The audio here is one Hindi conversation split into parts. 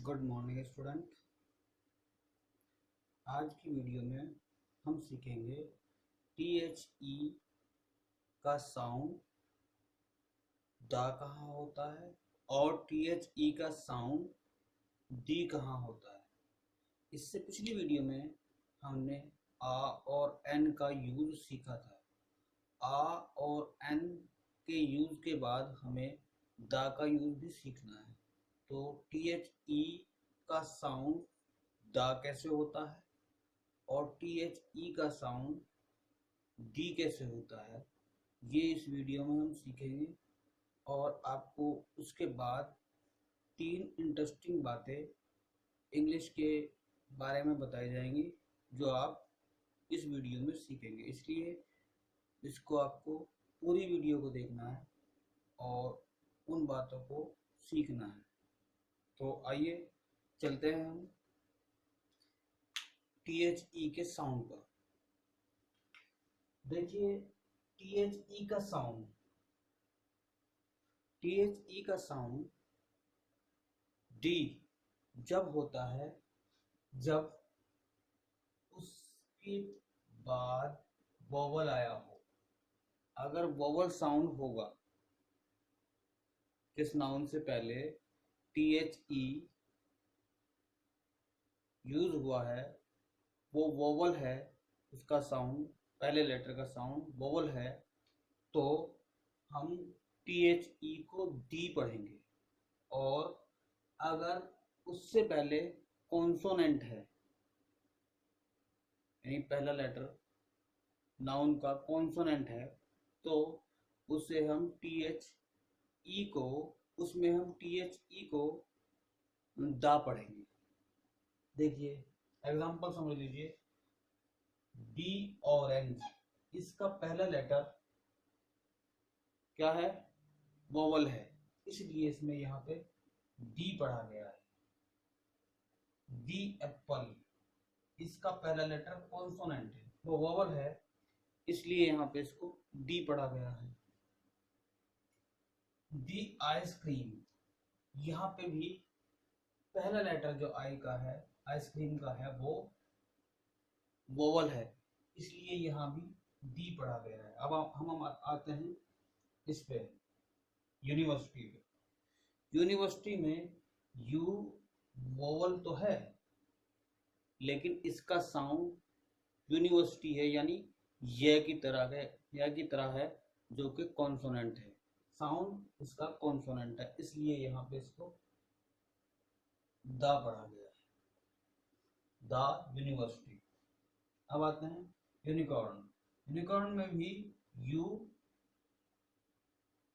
Good morning student. आज की वीडियो में हम सीखेंगे टी एच ई का साउंड दा कहाँ होता है और टी एच ई का साउंड डी कहाँ होता है। इससे पिछली वीडियो में हमने आ और एन का यूज सीखा था। आ और एन के यूज के बाद हमें दा का यूज भी सीखना है। तो टी एच ई का साउंड दा कैसे होता है और टी एच ई का साउंड डी कैसे होता है, ये इस वीडियो में हम सीखेंगे। और आपको उसके बाद 3 इंटरेस्टिंग बातें इंग्लिश के बारे में बताई जाएंगी जो आप इस वीडियो में सीखेंगे। इसलिए इसको आपको पूरी वीडियो को देखना है और उन बातों को सीखना है। तो आइए चलते हैं हम टी एच ई के साउंड पर। देखिए टी एच ई का साउंड, टी एच ई का साउंड डी जब होता है जब उसके बाद वोवल आया हो। अगर वोवल साउंड होगा किस नाउन से पहले टी एच ई यूज हुआ है, वो वोवल है, उसका साउंड पहले लेटर का साउंड वोवल है, तो हम टी एच ई को डी पढ़ेंगे। और अगर उससे पहले कॉन्सोनेंट है यानी पहला लेटर नाउन का कॉन्सोनेंट है, तो उसे हम टी एच ई को उसमें हम टी एच ई को दा पढ़ेंगे। देखिए एग्जांपल समझ लीजिए, डी ऑरेंज, इसका पहला लेटर क्या है, वोवल है, इसलिए इसमें यहाँ पे डी पढ़ा गया है। डी एप्पल, इसका पहला लेटर कॉन्सोनेंट है, वो वोवल है, इसलिए यहाँ पे इसको डी पढ़ा गया है। दी आइसक्रीम, यहाँ पे भी पहला लेटर जो आई का है, आइसक्रीम का है, वो वोवल है, इसलिए यहाँ भी डी पढ़ा गया है। अब हम आते हैं इस पे यूनिवर्सिटी पे। यूनिवर्सिटी में यू वोवल तो है लेकिन इसका साउंड यूनिवर्सिटी है, यानी ये की तरह है, या की तरह है, जो कि कॉन्सोनेंट है। साउंड इसका कॉन्सोनेंट है, इसलिए यहाँ पे इसको दा पढ़ा गया है, दा यूनिवर्सिटी। अब आते हैं यूनिकॉर्न। यूनिकॉर्न में भी यू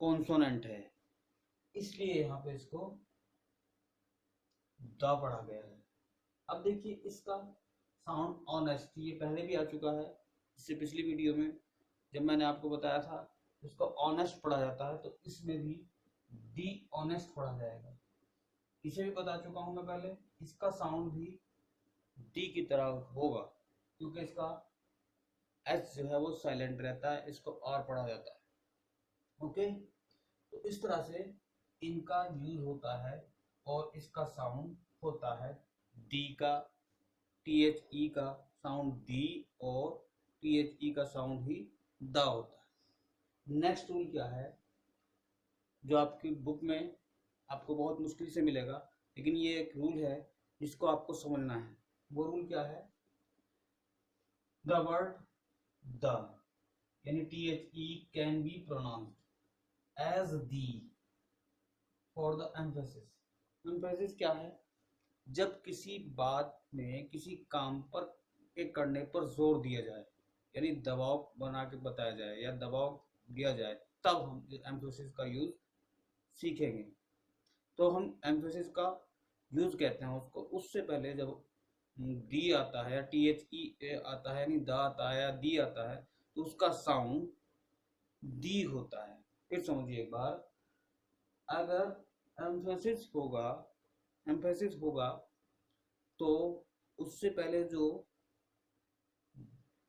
कॉन्सोनेंट है, इसलिए यहाँ पे इसको दा पढ़ा गया है। अब देखिए इसका साउंड ऑनेस्ट, ये पहले भी आ चुका है, इससे पिछली वीडियो में जब मैंने आपको बताया था इसको ऑनेस्ट पढ़ा जाता है, तो इसमें भी डी ऑनेस्ट पढ़ा जाएगा। इसे भी बता चुका हूं मैं पहले, इसका साउंड भी डी की तरह होगा क्योंकि इसका एच जो है वो साइलेंट रहता है, इसको आर पढ़ा जाता है। ओके, तो इस तरह से इनका यूज होता है और इसका साउंड होता है डी का, टी एच ई का साउंड डी और टी एच ई का साउंड ही दा होता है। नेक्स्ट रूल क्या है जो आपकी बुक में आपको बहुत मुश्किल से मिलेगा, लेकिन ये एक रूल है जिसको आपको समझना है। वो रूल क्या है, द वर्ड द यानी T H E can be pronounced as the for the emphasis. Emphasis क्या है, जब किसी बात में किसी काम पर के करने पर जोर दिया जाए, यानी दबाव बना के बताया जाए या दबाव दिया जाए, तब हम एम्फेसिस का यूज सीखेंगे। तो हम एम्फेसिस का यूज कहते हैं उसको, उससे पहले जब डी आता है या टी एच ई आता है यानी दा आता है या दी आता है, तो उसका साउंड दी होता है। फिर समझिए एक बार, अगर एम्फेसिस होगा तो उससे पहले जो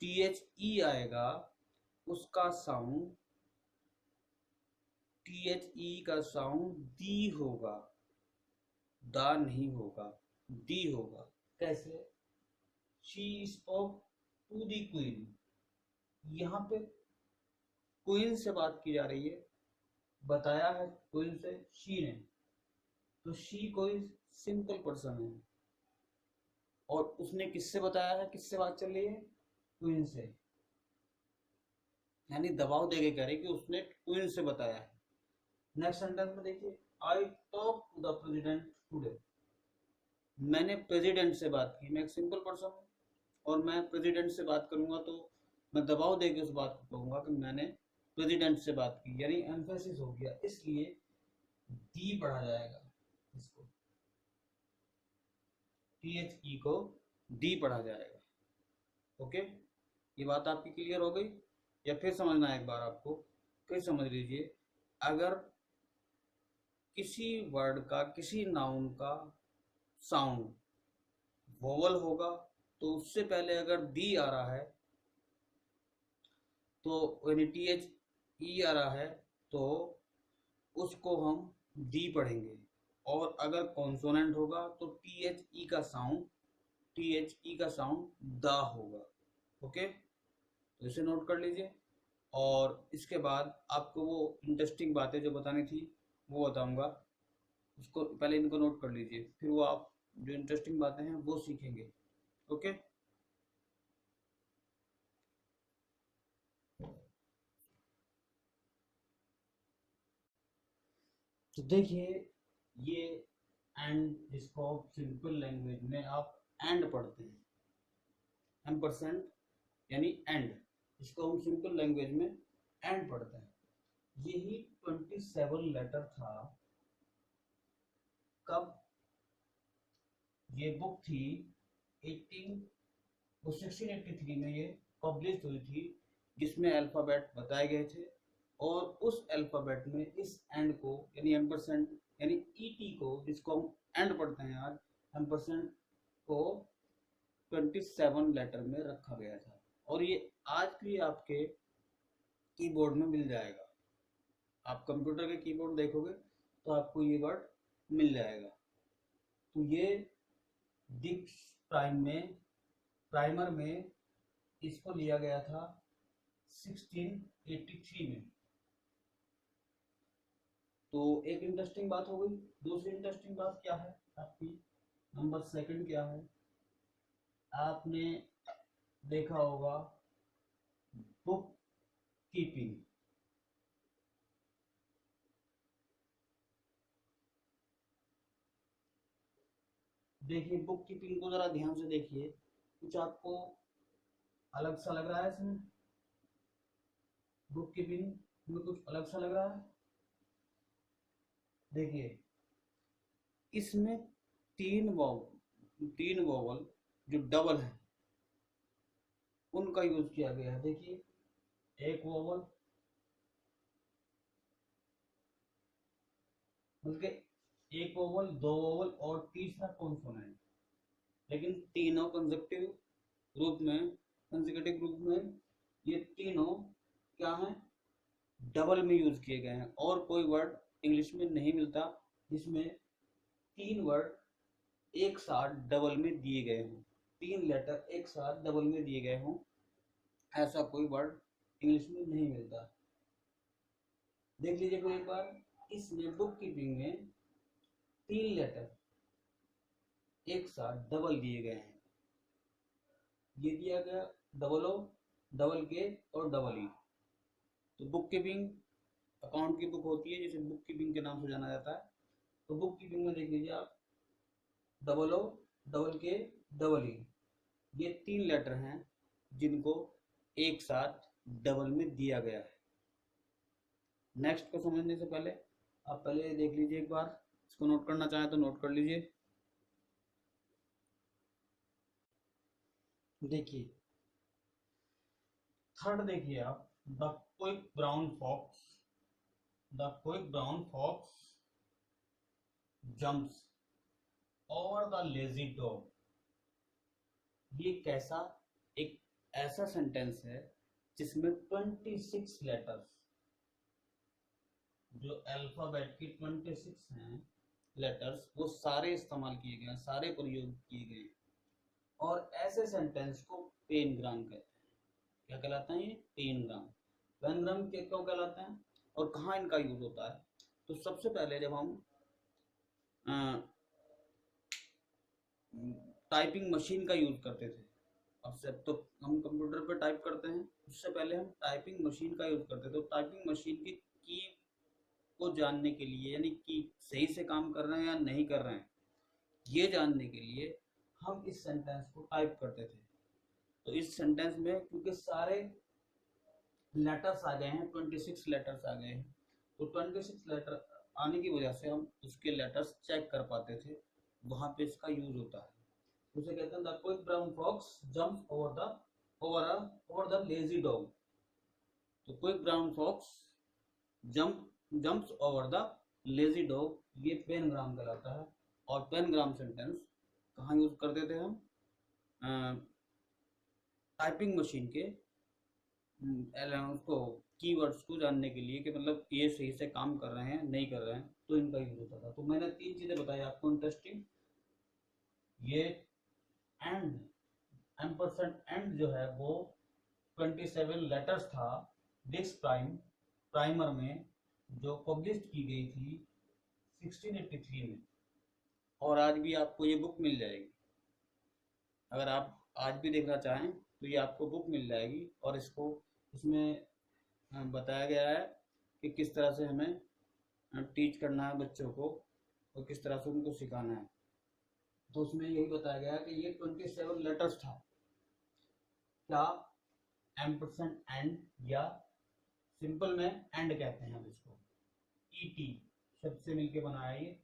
टी एच ई आएगा उसका साउंड, टी एच ई का साउंड दी होगा, दा नहीं होगा, दी होगा। कैसे? She spoke to the queen, यहाँ पे क्वीन से बात की जा रही है, बताया है क्वीन से शी ने, तो शी कोई सिंपल पर्सन है और उसने किससे बताया है, किससे बात चल रही है, क्वीन से, यानी दबाव देके कह रहे कि उसने क्वीन से बताया है। नेक्स्ट सेंटेंस में देखिए, I talk to the president today, मैंने प्रेसिडेंट से बात की, मैं एक सिंपल पर्सन हूँ और मैं प्रेसिडेंट से बात करूंगा तो मैं दबाव देके उस बात को कहूंगा कि मैंने प्रेसिडेंट से बात की, यानी एम्फेसिस हो गया, इसलिए दी पढ़ा जाएगा, इसको THE को दी पढ़ा जाएगा। ओके, ये बात आपकी क्लियर हो गई या फिर समझना है एक बार आपको? फिर समझ लीजिए, अगर किसी वर्ड का, किसी नाउन का साउंड वोवल होगा तो उससे पहले अगर दी आ रहा है तो यानी THE आ रहा है तो उसको हम दी पढ़ेंगे, और अगर कॉन्सोनेंट होगा तो THE का साउंड द होगा। ओके, तो इसे नोट कर लीजिए, और इसके बाद आपको वो इंटरेस्टिंग बातें जो बतानी थी वो बताऊंगा, उसको पहले इनको नोट कर लीजिए, फिर वो आप जो इंटरेस्टिंग बातें हैं वो सीखेंगे। ओके, तो देखिए, ये एंड जिसको सिंपल लैंग्वेज में आप एंड पढ़ते हैं, एम्परसेंड यानी एंड, इसको हम सिंपल लैंग्वेज में एंड पढ़ते हैं। यही 27 लेटर था, कब ये बुक थी 1683 में ये पब्लिश हुई थी, जिसमें अल्फ़ाबेट बताए गए थे, और उस अल्फ़ाबेट में इस एंड को यानी एम्परसेंड यानी ET को, जिसको हम एंड पढ़ते हैं यार, एम्परसेंड को 27 लेटर में रखा गया था, और ये आज भी आपके कीबोर्ड में मिल जाएगा। आप कंप्यूटर के कीबोर्ड देखोगे तो आपको ये वर्ड मिल जाएगा। तो ये डिक्स प्राइमर में इसको लिया गया था 1683 में। तो एक इंटरेस्टिंग बात हो गई। दूसरी इंटरेस्टिंग बात क्या है आपकी, नंबर सेकंड क्या है, आपने देखा होगा बुक कीपिंग। देखिए, बुक कीपिंग को जरा ध्यान से देखिए, कुछ आपको अलग सा लग रहा है इसमें? बुक कीपिंग में कुछ अलग सा लग रहा है? देखिए, इसमें तीन वोवल जो डबल है उनका यूज किया गया है। देखिए, एक वोवल, बल्कि एक वोवल, दो वोवल और तीसरा कॉन्सोनेंट, लेकिन तीनों कंसेक्यूटिव ग्रुप में ये तीनों क्या हैं, डबल में यूज किए गए हैं, और कोई वर्ड इंग्लिश में नहीं मिलता जिसमें तीन वर्ड एक साथ डबल में दिए गए हों, तीन लेटर एक साथ डबल में दिए गए हों, ऐसा कोई वर्ड इंग्लिश में नहीं मिलता। देख लीजिए फिर एक बार, इसमें बुक कीपिंग में तीन लेटर एक साथ डबल दिए गए हैं। ये दिया गया डबल ओ, डबल के और डबल ई। तो बुक कीपिंग अकाउंट की बुक होती है जिसे बुक कीपिंग के नाम से जाना जाता है। तो बुक कीपिंग में देख लीजिए आप, डबल ओ, डबल के, डबल ई, ये तीन लेटर हैं जिनको एक साथ डबल में दिया गया है। नेक्स्ट को समझने से पहले आप पहले देख लीजिए एक बार, इसको नोट करना चाहें तो नोट कर लीजिए। देखिए, थर्ड देखिए आप, the quick brown fox, the quick brown fox jumps over the lazy dog. ये कैसा, एक ऐसा सेंटेंस है जिसमें 26 लेटर्स, जो अल्फाबेट की 26 हैं, लेटर्स वो सारे इस्तेमाल किए गए हैं, सारे प्रयोग किए गए हैं। और ऐसे सेंटेंस को पेनग्राम कहते हैं। क्या कहलाता है ये? पेनग्राम। पेनग्राम के क्यों कहलाते हैं और कहाँ इनका यूज होता है? तो सबसे पहले जब हम टाइपिंग मशीन का यूज करते थे, अब से तो हम कंप्यूटर पे टाइप करते हैं, उससे पहले हम टाइपिंग मशीन का यूज करते थे। तो टाइपिंग मशीन की को जानने के लिए, यानी कि सही से काम कर रहे हैं या नहीं कर रहे हैं, ये जानने के लिए हम इस सेंटेंस को टाइप करते थे। तो इस सेंटेंस में क्योंकि सारे लेटर्स आ गए हैं, 26 लेटर्स आ गए हैं, तो 26 लेटर आने की वजह से हम उसके लेटर्स चेक कर पाते थे, वहां पे इसका यूज होता है। उसे कहते हैं the quick brown fox jumps over the lazy dog. तो quick brown fox jumps over the lazy dog, ये पेनग्राम कहलाता है। और पेनग्राम सेंटेंस कहाँ यूज करते थे हम? टाइपिंग मशीन के उसको कीवर्ड्स को जानने के लिए कि मतलब ये सही से काम कर रहे हैं नहीं कर रहे हैं, तो इनका यूज होता था। तो मैंने 3 चीजें बताई आपको इंटरेस्टिंग। ये एंड, एम्परसेंड एंड जो है वो 27 लेटर्स था डिस्क प्राइमर में, जो पब्लिश की गई थी 1683 में। और आज भी आपको ये बुक मिल जाएगी, अगर आप आज भी देखना चाहें तो ये आपको बुक मिल जाएगी। और इसमें बताया गया है कि किस तरह से हमें टीच करना है बच्चों को और किस तरह से उनको सिखाना है। तो उसमें यही बताया गया है कि ये 27 लेटर्स था। क्या? एम्परसेंड एंड, या सिंपल में एंड कहते हैं हम इसको, ईटी शब्द से मिलके बनाया ये।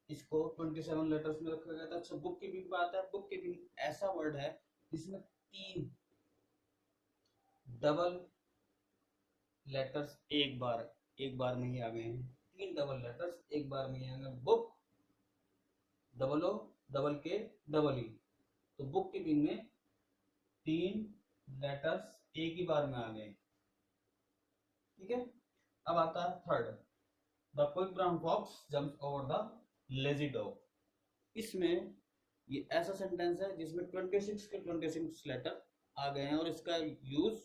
इसको 27 लेटर्स में रखा गया था। अच्छा, बुक कीपिंग पे आता है। बुक कीपिंग ऐसा वर्ड है जिसमें 3 डबल लेटर्स एक बार में ही आ गए हैं। 3 डबल लेटर्स एक बार में ही आ गए। बुक, डबल ओ, डबल के, डबल ई। तो बुक कीपिंग में 3 लेटर्स एक ही बार में आ गए। ठीक है। अब आता है third, the quick brown fox jumps over the lazy dog. इसमें ये ऐसा सेंटेंस है जिसमें 26 के 26 लेटर आ गए हैं और इसका यूज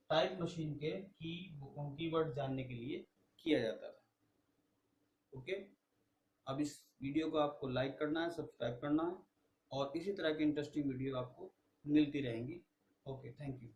टाइप मशीन के कीवर्ड जानने के लिए किया जाता था। ओके। अब इस वीडियो को आपको लाइक करना है, सब्सक्राइब करना है, और इसी तरह की इंटरेस्टिंग वीडियो आपको मिलती रहेंगी। Okay, thank you.